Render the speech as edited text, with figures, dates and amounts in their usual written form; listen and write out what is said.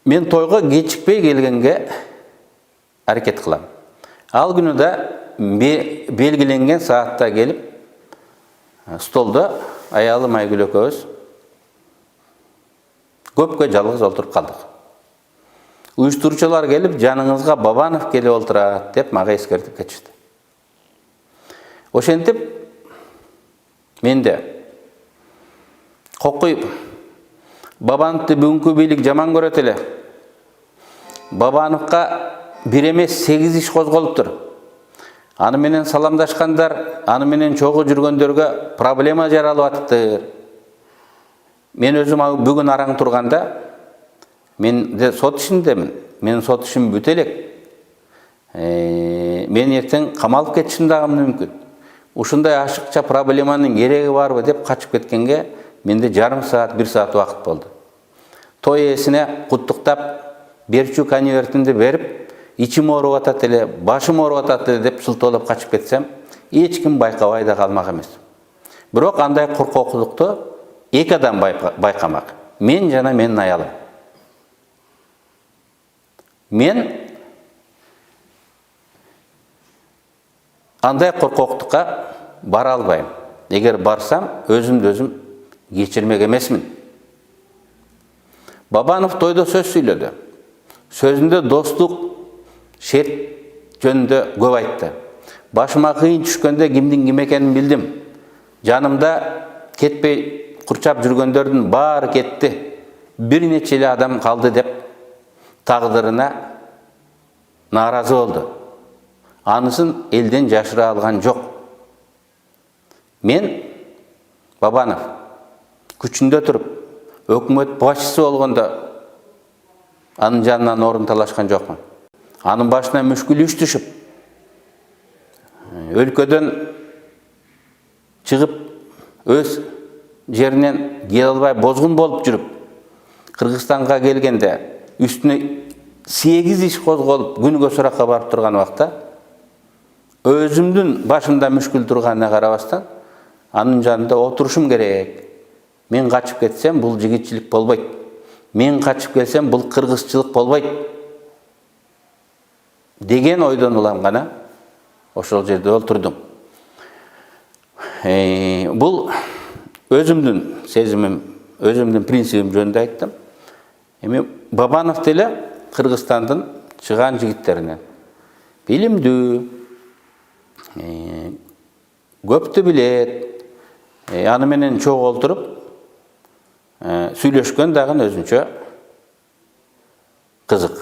Мен тойға кечікпей келгенге әрекет қылам. Ал күні да белгіленген саатта келіп, столда аялым Айгүл экөөбүз көпкө жалғыз отырып қалдық. Уюштуруучулар келіп, жаныңызға Бабанов келіп олтырат деп мага эскертип кетишти. Ошентип мен де кокуйуп, Бабановду бүгүнкү бийлик жаман көрөт эле. Бабановго 1 эмес 8 иш козголуптур. Аны менен саламдашкандар, аны менен чогуу жүргөндөргө проблема жаралып атыптыр. Мен өзүм бүгүн араң турганда, мен де сот ишиндемин. Менин сот ишим бүтө элек. Мен эртең камалып кетишим дагы мүмкүн. Ушундай ашыкча проблеманын кереги барбы деп качып кеткенге менде жарым саат, 1 саат убакыт болду. Той ээсине куттуктап, берчү конвертинди берип, ичим ооруп атат эле, башым ооруп атат эле деп сылтоолоп качып кетсем, эч ким байкабай да калмак эмес. Бирок андай коркокулукту эки адам байкамак. Мен жана менин аялым. Мен андай коркоктукка бара албайм. Эгер барсам, өзүмдү өзүм кечирмек эмесмин. Бабанов тойдо сөз сүйлөдү. Сөзүндө достук, шерт жөнүндө көп айтты. Башыма кыйын түшкөндө кимдин ким экенин билдим. Жанымда кетпей курчап жүргөндөрдүн баары кетти. Бир нече эле адам калды деп тагдырына нааразы болду. Анысын элден жашыра алган жок. Мен Бабанов күчүндө туруп, өкмөт башчысы болгондо анын жанынан орун талашкан жокмун. Анын башына мүшкүл иш түшүп, өлкөдөн чыгып, өз жеринен кете албай бозгун болуп жүрүп, Кыргызстанга келгенде үстүнө 8 иш козголуп, күнүгө суракка барып турган убакта, өзүмдүн башымда мүшкүл турганына карабастан, анын жанында отурушум керек. Мен качып кетсем, бул жигитчилик болбойт. Мен качып келсем, бул кыргызчылык болбойт. Деген ойдон улам гана ошол жерде олтурдум. Бул өзүмдүн сезимим, өзүмдүн принцибим жөнүндө айттым. Эми Бабанов деле Кыргызстандын чыган жигиттеринен. Билимдүү, көптү билет, аны менен чогуу олтуруп, сүйлөшкөн дагы өзүнчө кызык.